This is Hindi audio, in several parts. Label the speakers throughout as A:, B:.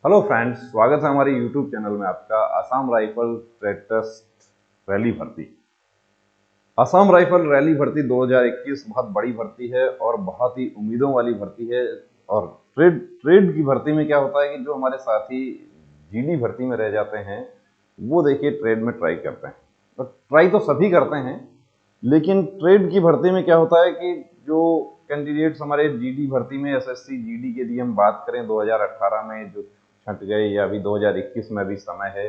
A: हेलो फ्रेंड्स, स्वागत है हमारे यूट्यूब चैनल में आपका। Assam rifle trade test rally भर्ती। असम राइफल रैली भर्ती 2021 बहुत बड़ी भर्ती है और बहुत ही उम्मीदों वाली भर्ती है। और ट्रेड की भर्ती में क्या होता है कि जो हमारे साथी जीडी भर्ती में रह जाते हैं वो देखिए ट्रेड में ट्राई करते हैं, और ट्राई तो सभी करते हैं, लेकिन ट्रेड की भर्ती में क्या होता है कि जो कैंडिडेट्स हमारे जीडी भर्ती में एसएससी जीडी के लिए हम बात करें 2018 में जो छंट गए या अभी 2021 में भी समय है,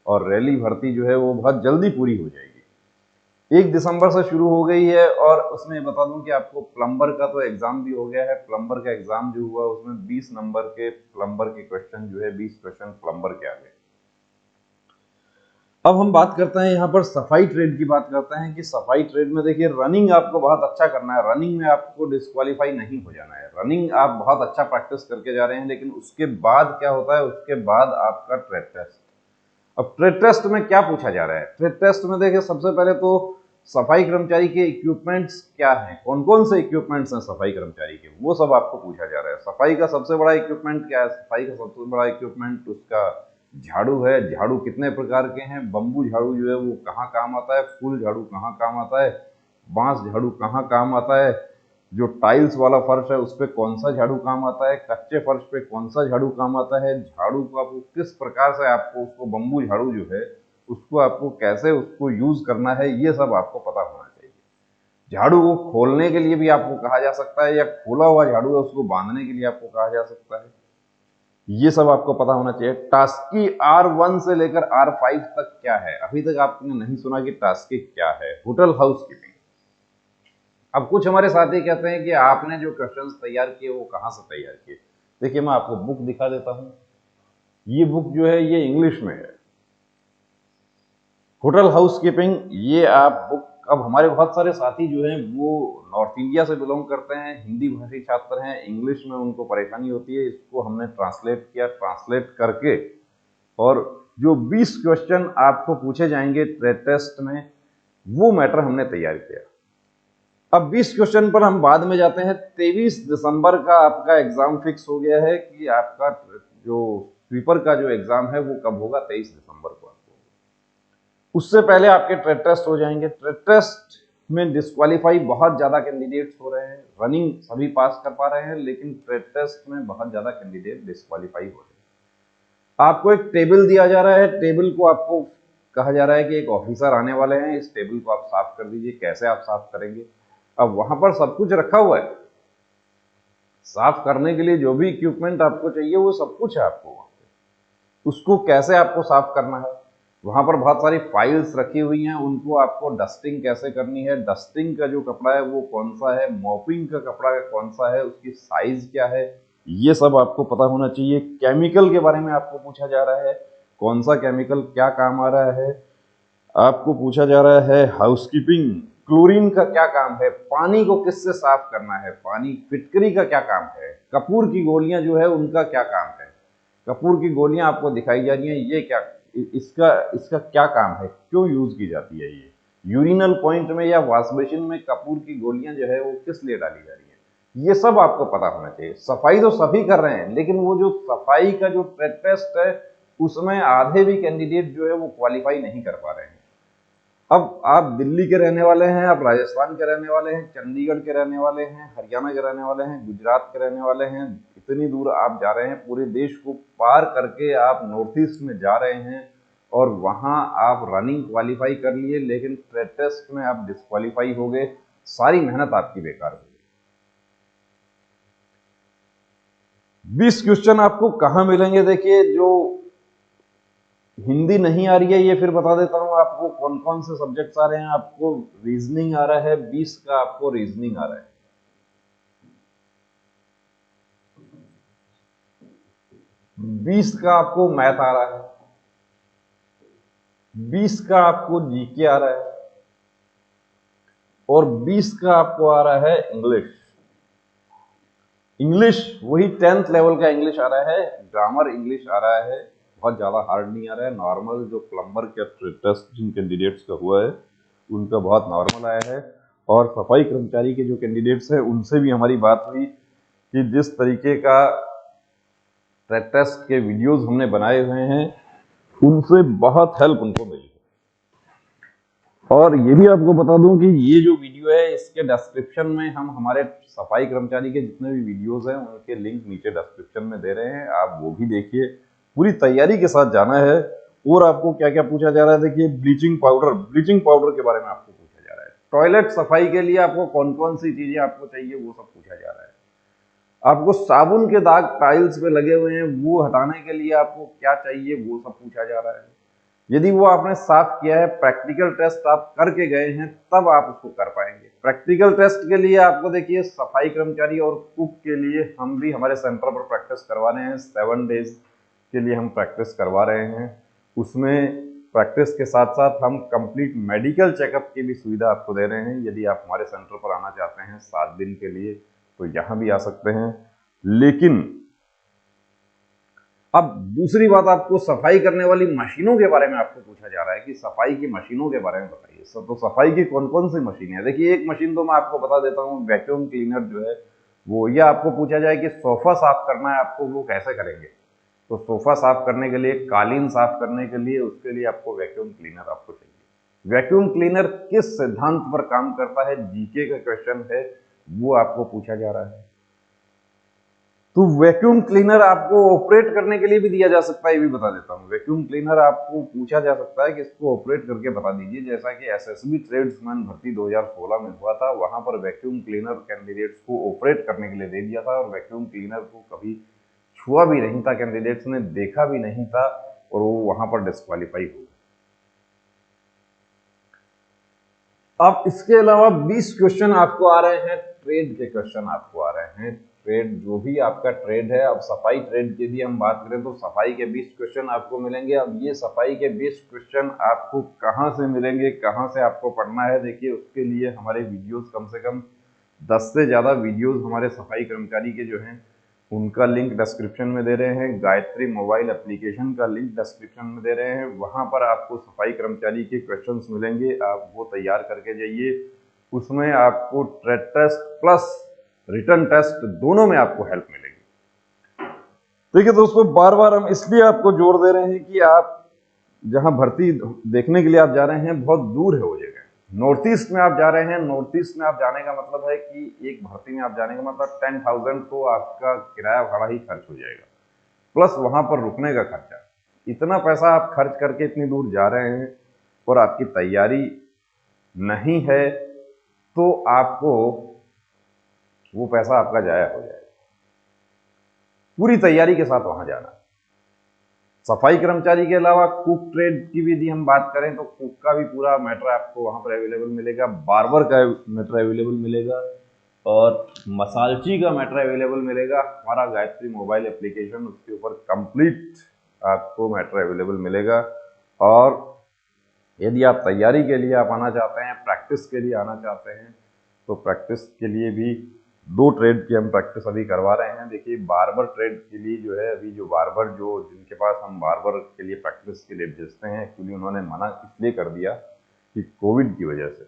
A: और रैली भर्ती जो है वो बहुत जल्दी पूरी हो जाएगी। 1 दिसंबर से शुरू हो गई है, और उसमें बता दूं कि आपको प्लम्बर का तो एग्जाम भी हो गया है। प्लम्बर का एग्जाम जो हुआ उसमें 20 नंबर के प्लम्बर के क्वेश्चन जो है 20 क्वेश्चन प्लम्बर के आ गए। अब हम बात करते हैं यहाँ पर सफाई ट्रेड की बात करते हैं कि सफाई ट्रेड में देखिए रनिंग आपको बहुत अच्छा करना है। रनिंग में आपको डिस्क्वालीफाई नहीं हो जाना है। रनिंग आप बहुत अच्छा प्रैक्टिस करके जा रहे हैं, लेकिन उसके बाद क्या होता है, उसके बाद आपका ट्रेड टेस्ट। अब ट्रेड टेस्ट में क्या पूछा जा रहा है? ट्रेड टेस्ट में देखिए सबसे पहले तो सफाई कर्मचारी के इक्विपमेंट्स क्या हैं, कौन कौन से इक्विपमेंट्स हैं सफाई कर्मचारी के, वो सब आपको पूछा जा रहा है। सफाई का सबसे बड़ा इक्विपमेंट क्या है? सफाई का सबसे बड़ा इक्विपमेंट उसका झाड़ू है। झाड़ू कितने प्रकार के हैं? बम्बू झाड़ू जो है वो कहाँ काम आता है, फूल झाड़ू कहाँ काम आता है, बांस झाड़ू कहाँ काम आता है, जो टाइल्स वाला फर्श है उस पर कौन सा झाड़ू काम आता है, कच्चे फर्श पे कौन सा झाड़ू काम आता है, झाड़ू को आपको किस प्रकार से आपको उसको बम्बू झाड़ू जो है उसको आपको कैसे उसको यूज करना है, ये सब आपको पता होना चाहिए। झाड़ू को खोलने के लिए भी आपको कहा जा सकता है, या खोला हुआ झाड़ू है उसको बांधने के लिए आपको कहा जा सकता है, ये सब आपको पता होना चाहिए। टास्की R1 से लेकर R5 तक क्या है? अभी तक आपने नहीं सुना कि टास्की क्या है? Hotel house keeping. अब कुछ हमारे साथी कहते हैं कि आपने जो क्वेश्चंस तैयार किए वो कहां से तैयार किए। देखिए मैं आपको बुक दिखा देता हूं। ये बुक जो है ये इंग्लिश में है, होटल हाउस कीपिंग। ये आप बुक, अब हमारे बहुत सारे साथी जो हैं वो नॉर्थ इंडिया से बिलोंग करते हैं, हिंदी भाषी छात्र हैं, इंग्लिश में उनको परेशानी होती है। इसको हमने ट्रांसलेट किया, ट्रांसलेट करके, और जो 20 क्वेश्चन आपको पूछे जाएंगे ट्रेड टेस्ट में वो मैटर हमने तैयार किया। अब 20 क्वेश्चन पर हम बाद में जाते हैं। 23 दिसंबर का आपका एग्जाम फिक्स हो गया है कि आपका जो स्वीपर का जो एग्जाम है वो कब होगा? 23 दिसंबर को आपको। उससे पहले आपके ट्रेड टेस्ट हो जाएंगे। ट्रेड टेस्ट में डिस्क्वालीफाई बहुत ज्यादा कैंडिडेट्स हो रहे हैं। रनिंग सभी पास कर पा रहे हैं, लेकिन ट्रेड टेस्ट में बहुत ज्यादा कैंडिडेट डिस्क्वालीफाई हो रहे हैं। आपको एक टेबल दिया जा रहा है। टेबल को आपको कहा जा रहा है कि एक ऑफिसर आने वाले हैं, इस टेबल को आप साफ कर दीजिए। कैसे आप साफ करेंगे? अब वहां पर सब कुछ रखा हुआ है, साफ करने के लिए जो भी इक्विपमेंट आपको चाहिए वो सब कुछ है आपको। उसको कैसे आपको साफ करना है? वहां पर बहुत सारी फाइल्स रखी हुई हैं, उनको आपको डस्टिंग कैसे करनी है, डस्टिंग का जो कपड़ा है वो कौन सा है, मॉपिंग का कपड़ा कौन सा है, उसकी साइज क्या है, ये सब आपको पता होना चाहिए। केमिकल के बारे में आपको पूछा जा रहा है, कौन सा केमिकल क्या काम आ रहा है। आपको पूछा जा रहा है हाउसकीपिंग, क्लोरीन का क्या काम है, पानी को किससे साफ करना है, पानी फिटकरी का क्या काम है, कपूर की गोलियां जो है उनका क्या काम है। कपूर की गोलियां आपको दिखाई जा रही हैं, ये क्या, इसका इसका क्या काम है, क्यों यूज की जाती है। ये यूरिनल पॉइंट में या वॉश बेसिन में कपूर की गोलियां जो है वो किस लिए डाली जा रही है, ये सब आपको पता होना चाहिए। सफाई तो सभी कर रहे हैं, लेकिन वो जो सफाई का जो ट्रेड टेस्ट है उसमें आधे भी कैंडिडेट जो है वो क्वालिफाई नहीं कर पा रहे हैं। अब आप दिल्ली के रहने वाले हैं, आप राजस्थान के रहने वाले हैं, चंडीगढ़ के रहने वाले हैं, हरियाणा के रहने वाले हैं, गुजरात के रहने वाले हैं, इतनी दूर आप जा रहे हैं, पूरे देश को पार करके आप नॉर्थ ईस्ट में जा रहे हैं, और वहां आप रनिंग क्वालिफाई कर लिए, लेकिन ट्रेड टेस्ट में आप डिस्क्वालीफाई हो गए। सारी मेहनत आपकी बेकार हो गई। 20 क्वेश्चन आपको कहां मिलेंगे? देखिए, जो हिंदी नहीं आ रही है ये फिर बता देता हूं आपको कौन कौन से सब्जेक्ट्स आ रहे हैं। आपको रीजनिंग आ रहा है, 20 का आपको रीजनिंग आ रहा है। 20 का आपको मैथ आ रहा है। 20 का आपको जीके आ रहा है, और 20 का आपको आ रहा है इंग्लिश। इंग्लिश वही 10th लेवल का इंग्लिश आ रहा है, ग्रामर इंग्लिश आ रहा है, बहुत ज्यादा हार्ड नहीं आ रहा है। नॉर्मल जो प्लम्बर के टेस्ट जिन कैंडिडेट्स का हुआ है उनका बहुत नॉर्मल आया है। और सफाई कर्मचारी के जो कैंडिडेट्स हैं उनसे भी हमारी बात हुई कि जिस तरीके का टेस्ट के वीडियोस हमने बनाए हुए हैं, उनसे बहुत हेल्प उनको मिली। और ये भी आपको बता दूं कि ये जो वीडियो है इसके डिस्क्रिप्शन में हम हमारे सफाई कर्मचारी के जितने भी वीडियोस हैं उनके लिंक नीचे डिस्क्रिप्शन में दे रहे हैं, आप वो भी देखिए। पूरी तैयारी के साथ जाना है। और आपको क्या क्या पूछा जा रहा है, देखिए ब्लीचिंग पाउडर के बारे में आपको पूछा जा रहा है। टॉयलेट सफाई के लिए आपको कौन कौन सी चीजें आपको चाहिए वो सब पूछा जा रहा है। आपको साबुन के दाग टाइल्स पे लगे हुए हैं वो हटाने के लिए आपको क्या चाहिए वो सब पूछा जा रहा है। यदि वो आपने साफ किया है, प्रैक्टिकल टेस्ट आप करके गए हैं, तब आप उसको कर पाएंगे। प्रैक्टिकल टेस्ट के लिए आपको देखिए सफाई कर्मचारी और कुक के लिए हम भी हमारे सेंटर पर प्रैक्टिस करवा रहे हैं। 7 डेज के लिए हम प्रैक्टिस करवा रहे हैं। उसमें प्रैक्टिस के साथ साथ हम कंप्लीट मेडिकल चेकअप की भी सुविधा आपको दे रहे हैं। यदि आप हमारे सेंटर पर आना चाहते हैं 7 दिन के लिए तो यहाँ भी आ सकते हैं। लेकिन अब दूसरी बात, आपको सफाई करने वाली मशीनों के बारे में आपको पूछा जा रहा है कि सफाई की मशीनों के बारे में बताइए। तो सफाई की कौन कौन सी मशीनें हैं, देखिए एक मशीन तो मैं आपको बता देता हूँ, वैक्यूम क्लीनर जो है वो। ये आपको पूछा जाए कि सोफा साफ करना है आपको, वो कैसे करेंगे। तो सोफा साफ करने के लिए, कालीन साफ करने के लिए, उसके लिए आपको वैक्यूम क्लीनर आपको चाहिए। वैक्यूम क्लीनर किस सिद्धांत पर काम करता है, जीके का क्वेश्चन है, वो आपको पूछा जा रहा है। तो वैक्यूम क्लीनर आपको ऑपरेट करने के लिए भी दिया जा सकता है, ये भी बता देता हूँ। वैक्यूम क्लीनर आपको पूछा जा सकता है कि इसको ऑपरेट करके बता दीजिए। जैसा कि एसएसबी ट्रेड्समैन भर्ती 2016 में हुआ था, वहां पर वैक्यूम क्लीनर कैंडिडेट्स को ऑपरेट करने के लिए दे दिया था और वैक्यूम क्लीनर को कभी छुआ भी नहीं था, कैंडिडेट्स ने देखा भी नहीं था और वो वहां पर डिस्क्वालीफाई हो गए। अब इसके अलावा 20 क्वेश्चन आपको आ रहे हैं, ट्रेड के क्वेश्चन आपको आ रहे हैं। ट्रेड जो भी आपका ट्रेड है, अब सफाई ट्रेड की यदि हम बात करें तो सफाई के 20 क्वेश्चन आपको मिलेंगे। अब ये सफाई के 20 क्वेश्चन आपको कहां से मिलेंगे, कहां से आपको पढ़ना है, देखिए उसके लिए हमारे वीडियोस कम से कम 10 से ज्यादा वीडियोस हमारे सफाई कर्मचारी के जो हैं उनका लिंक डिस्क्रिप्शन में दे रहे हैं। गायत्री मोबाइल एप्लीकेशन का लिंक डिस्क्रिप्शन में दे रहे हैं, वहां पर आपको सफाई कर्मचारी के क्वेश्चंस मिलेंगे, आप वो तैयार करके जाइए। उसमें आपको trade test plus return test दोनों में आपको हेल्प मिलेगी। देखिए दोस्तों, बार बार हम इसलिए आपको जोर दे रहे हैं कि आप जहां भर्ती देखने के लिए आप जा रहे हैं बहुत दूर है वो जगह। नॉर्थ ईस्ट में आप जा रहे हैं, नॉर्थ ईस्ट में आप जाने का मतलब है कि एक भर्ती में आप जाने का मतलब 10,000 तो आपका किराया भाड़ा ही खर्च हो जाएगा, प्लस वहां पर रुकने का खर्चा। इतना पैसा आप खर्च करके इतनी दूर जा रहे हैं और आपकी तैयारी नहीं है तो आपको वो पैसा आपका जाया हो जाएगा। पूरी तैयारी के साथ वहां जाना। सफाई कर्मचारी के अलावा कुक ट्रेड की भी यदि हम बात करें तो कुक का भी पूरा मैटर आपको वहां पर अवेलेबल मिलेगा, बार्बर का मैटर अवेलेबल मिलेगा और मसालची का मैटर अवेलेबल मिलेगा। हमारा गायत्री मोबाइल एप्लीकेशन, उसके ऊपर कंप्लीट आपको मैटर अवेलेबल मिलेगा। और यदि आप तैयारी के लिए आप आना चाहते हैं, प्रैक्टिस के लिए आना चाहते हैं, तो प्रैक्टिस के लिए भी 2 ट्रेड की हम प्रैक्टिस अभी करवा रहे हैं। देखिए बार्बर ट्रेड के लिए जो है, अभी जो बार्बर जो जिनके पास हम बार्बर के लिए प्रैक्टिस के लिए भेजते हैं, एक्चुअली उन्होंने मना इसलिए कर दिया कि कोविड की वजह से,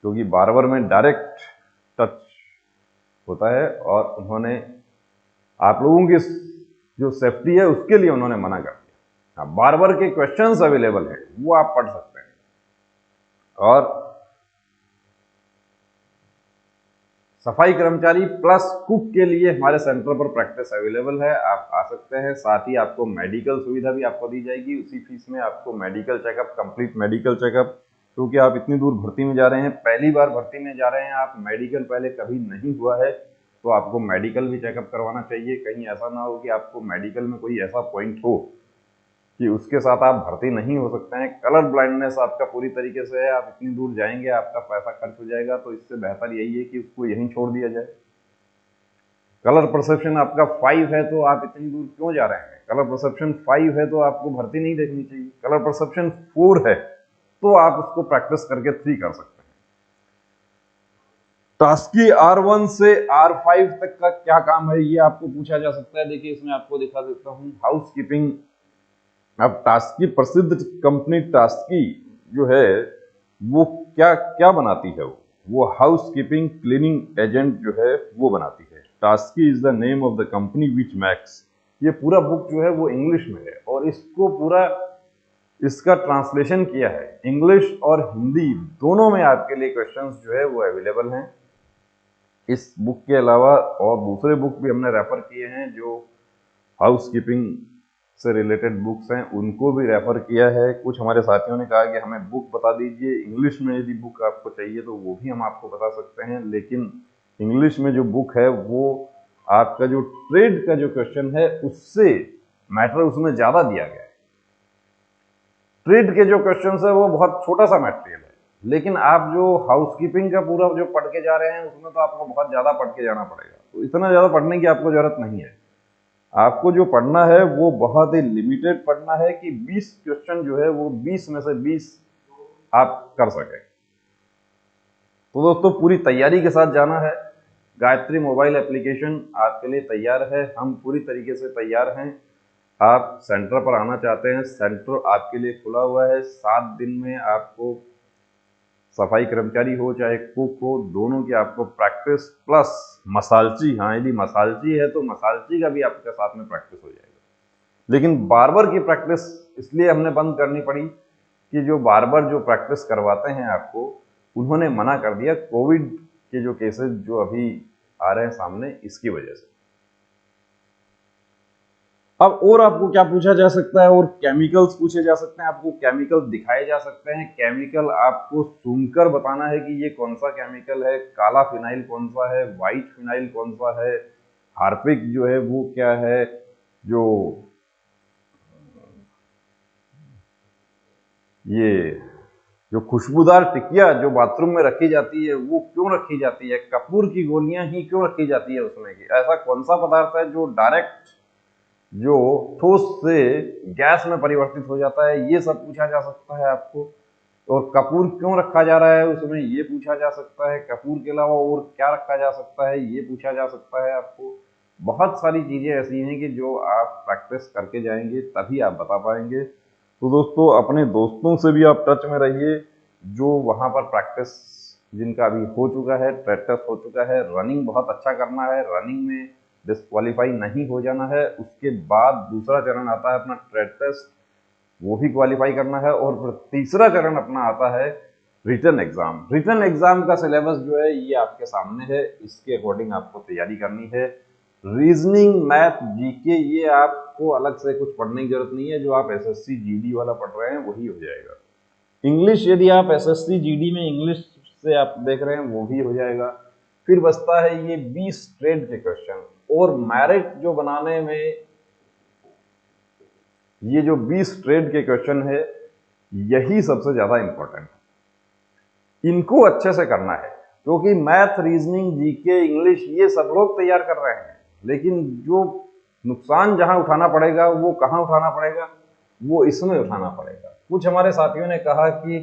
A: क्योंकि बार्बर में डायरेक्ट टच होता है और उन्होंने आप लोगों की जो सेफ्टी है उसके लिए उन्होंने मना कर दिया। बार्बर के क्वेश्चंस अवेलेबल हैं, वो आप पढ़ सकते हैं। और सफाई कर्मचारी प्लस कुक के लिए हमारे सेंटर पर प्रैक्टिस अवेलेबल है, आप आ सकते हैं। साथ ही आपको मेडिकल सुविधा भी आपको दी जाएगी, उसी फीस में आपको medical checkup, complete medical checkup, क्योंकि आप इतनी दूर भर्ती में जा रहे हैं, पहली बार भर्ती में जा रहे हैं आप, मेडिकल पहले कभी नहीं हुआ है तो आपको मेडिकल भी चेकअप करवाना चाहिए। कहीं ऐसा ना हो कि आपको मेडिकल में कोई ऐसा पॉइंट हो कि उसके साथ आप भर्ती नहीं हो सकते हैं। कलर ब्लाइंडनेस आपका पूरी तरीके से है, आप इतनी दूर जाएंगे, आपका पैसा खर्च हो जाएगा, तो इससे बेहतर यही है कि उसको यहीं छोड़ दिया जाए। कलर परसेप्शन आपका 5 है तो आप इतनी दूर क्यों जा रहे हैं। कलर परसेप्शन 5 है तो आपको भर्ती नहीं देखनी चाहिए। कलर परसेप्शन 4 है तो आप उसको प्रैक्टिस करके 3 कर सकते हैं। टास्की R1 से R5 तक का क्या काम है ये आपको पूछा जा सकता है। देखिए इसमें आपको दिखा देता हूं, हाउसकीपिंग। अब टास्की, प्रसिद्ध कंपनी टास्की जो है वो क्या क्या बनाती है, वो हाउसकीपिंग क्लीनिंग एजेंट जो है वो बनाती है। Tasky is the name of the company which makes ये पूरा बुक जो है वो इंग्लिश में है और इसको पूरा इसका ट्रांसलेशन किया है। इंग्लिश और हिंदी दोनों में आपके लिए क्वेश्चंस जो है वो अवेलेबल हैं। इस बुक के अलावा और दूसरे बुक भी हमने रेफर किए हैं जो हाउसकीपिंग से रिलेटेड बुक्स हैं, उनको भी रेफर किया है। कुछ हमारे साथियों ने कहा कि हमें बुक बता दीजिए, इंग्लिश में यदि बुक आपको चाहिए तो वो भी हम आपको बता सकते हैं, लेकिन इंग्लिश में जो बुक है वो आपका जो ट्रेड का जो क्वेश्चन है उससे मैटर उसमें ज़्यादा दिया गया है। ट्रेड के जो क्वेश्चन है वो बहुत छोटा सा मटेरियल है, लेकिन आप जो हाउसकीपिंग का पूरा जो पढ़ के जा रहे हैं उसमें तो आपको बहुत ज़्यादा पढ़ के जाना पड़ेगा। तो इतना ज़्यादा पढ़ने की आपको ज़रूरत नहीं है। आपको जो पढ़ना है वो बहुत ही लिमिटेड पढ़ना है कि 20 क्वेश्चन जो है वो 20 में से 20 आप कर सकें। तो दोस्तों पूरी तैयारी के साथ जाना है। गायत्री मोबाइल एप्लीकेशन आपके लिए तैयार है, हम पूरी तरीके से तैयार हैं। आप सेंटर पर आना चाहते हैं, सेंटर आपके लिए खुला हुआ है। 7 दिन में आपको सफाई कर्मचारी हो चाहे कुक हो, दोनों की आपको प्रैक्टिस प्लस मसालची, हाँ यदि मसालची है तो मसालची का भी आपके साथ में प्रैक्टिस हो जाएगा। लेकिन बार्बर की प्रैक्टिस इसलिए हमने बंद करनी पड़ी कि जो बार्बर जो प्रैक्टिस करवाते हैं आपको, उन्होंने मना कर दिया कोविड के जो केसेस जो अभी आ रहे हैं सामने, इसकी वजह से। अब और आपको क्या पूछा जा सकता है, और केमिकल्स पूछे जा सकते हैं, आपको केमिकल दिखाए जा सकते हैं। केमिकल आपको सुनकर बताना है कि ये कौन सा केमिकल है, काला फिनाइल कौन सा है, व्हाइट फिनाइल कौन सा है, हार्पिक जो है वो क्या है, जो खुशबूदार टिकिया जो बाथरूम में रखी जाती है वो क्यों रखी जाती है, कपूर की गोलियां ही क्यों रखी जाती है उसमें की, ऐसा कौन सा पदार्थ है जो डायरेक्ट जो ठोस से गैस में परिवर्तित हो जाता है, ये सब पूछा जा सकता है आपको। और कपूर क्यों रखा जा रहा है उसमें, ये पूछा जा सकता है। कपूर के अलावा और क्या रखा जा सकता है, ये पूछा जा सकता है आपको। बहुत सारी चीजें ऐसी हैं कि जो आप प्रैक्टिस करके जाएंगे तभी आप बता पाएंगे। तो दोस्तों अपने दोस्तों से भी आप टच में रहिए जो वहां पर प्रैक्टिस जिनका अभी हो चुका है, ट्रेड टेस्ट हो चुका है। रनिंग बहुत अच्छा करना है, रनिंग में डिस्क्वालीफाई नहीं हो जाना है। उसके बाद दूसरा चरण आता है अपना ट्रेड टेस्ट, वो भी क्वालिफाई करना है। और फिर तीसरा चरण अपना आता है रिटन एग्जाम। रिटन एग्जाम का सिलेबस जो है ये आपके सामने है, इसके अकॉर्डिंग आपको तैयारी करनी है। रीजनिंग, मैथ, जीके ये आपको अलग से कुछ पढ़ने की जरूरत नहीं है, जो आप एसएससी जीडी वाला पढ़ रहे हैं वही हो जाएगा। इंग्लिश यदि आप एसएससी जीडी में इंग्लिश से आप देख रहे हैं वो भी हो जाएगा। फिर बचता है ये 20 ट्रेड के क्वेश्चन, और मेरिट जो बनाने में ये जो 20 ट्रेड के क्वेश्चन है यही सबसे ज्यादा इंपॉर्टेंट है। इनको अच्छे से करना है, क्योंकि मैथ, रीजनिंग, जीके, इंग्लिश ये सब लोग तैयार कर रहे हैं, लेकिन जो नुकसान जहां उठाना पड़ेगा वो कहां उठाना पड़ेगा, वो इसमें उठाना पड़ेगा। कुछ हमारे साथियों ने कहा कि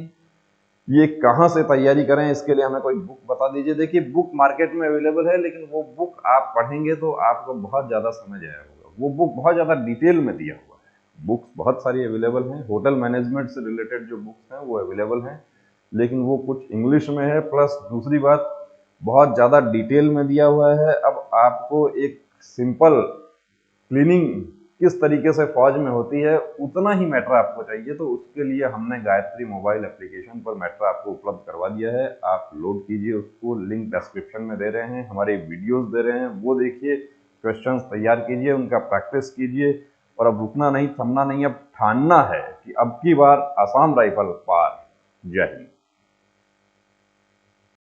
A: ये कहां से तैयारी करें, इसके लिए हमें कोई बुक बता दीजिए। देखिए बुक मार्केट में अवेलेबल है, लेकिन वो बुक आप पढ़ेंगे तो आपको बहुत ज्यादा समझ आया होगा। वो बुक बहुत ज्यादा डिटेल में दिया हुआ है। बुक्स बहुत सारी अवेलेबल हैं, होटल मैनेजमेंट से रिलेटेड जो बुक्स हैं वो अवेलेबल हैं, लेकिन वो कुछ इंग्लिश में है, प्लस दूसरी बात बहुत ज़्यादा डिटेल में दिया हुआ है। अब आपको एक सिंपल क्लीनिंग किस तरीके से फौज में होती है उतना ही मैटर आपको चाहिए, तो उसके लिए हमने गायत्री मोबाइल एप्लीकेशन पर मैटर आपको उपलब्ध करवा दिया है। आप लोड कीजिए उसको, लिंक डिस्क्रिप्शन में दे रहे हैं, हमारे वीडियोस दे रहे हैं, वो देखिए, क्वेश्चंस तैयार कीजिए, उनका प्रैक्टिस कीजिए। और अब रुकना नहीं, थमना नहीं, अब ठानना है कि अब की बार आसाम राइफल पार। जय हिंद।